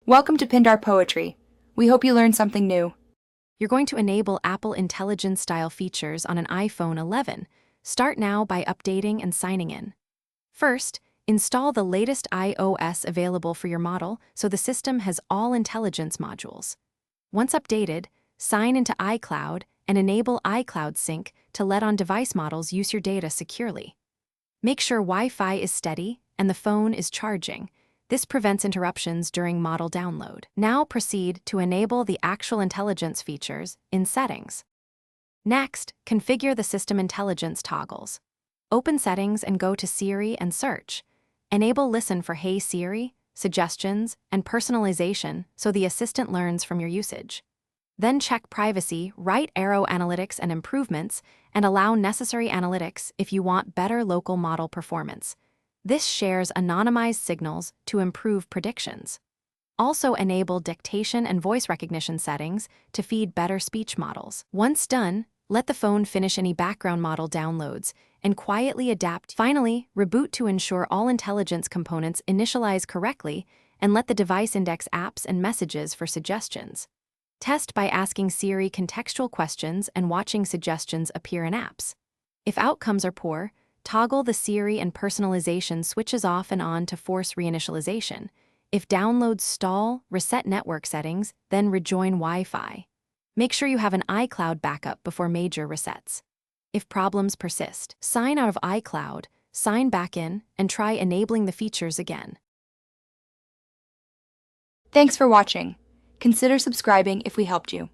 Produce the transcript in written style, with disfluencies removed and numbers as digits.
Welcome to Pindar Poetry. We hope you learned something new. You're going to enable Apple Intelligence-style features on an iPhone 11. Start now by updating and signing in. First, install the latest iOS available for your model so the system has all intelligence modules. Once updated, sign into iCloud and enable iCloud Sync to let on-device models use your data securely. Make sure Wi-Fi is steady and the phone is charging. This prevents interruptions during model download. Now proceed to enable the actual intelligence features in Settings. Next, configure the system intelligence toggles. Open Settings and go to Siri and search. Enable Listen for Hey Siri, suggestions, and personalization so the assistant learns from your usage. Then check Privacy, right arrow Analytics and Improvements, and allow necessary analytics if you want better local model performance. This shares anonymized signals to improve predictions. Also enable dictation and voice recognition settings to feed better speech models. Once done, let the phone finish any background model downloads and quietly adapt. Finally, reboot to ensure all intelligence components initialize correctly and let the device index apps and messages for suggestions. Test by asking Siri contextual questions and watching suggestions appear in apps. If outcomes are poor, toggle the Siri and personalization switches off and on to force reinitialization. If downloads stall, reset network settings, then rejoin Wi-Fi. Make sure you have an iCloud backup before major resets. If problems persist, sign out of iCloud, sign back in, and try enabling the features again. Thanks for watching. Consider subscribing if we helped you.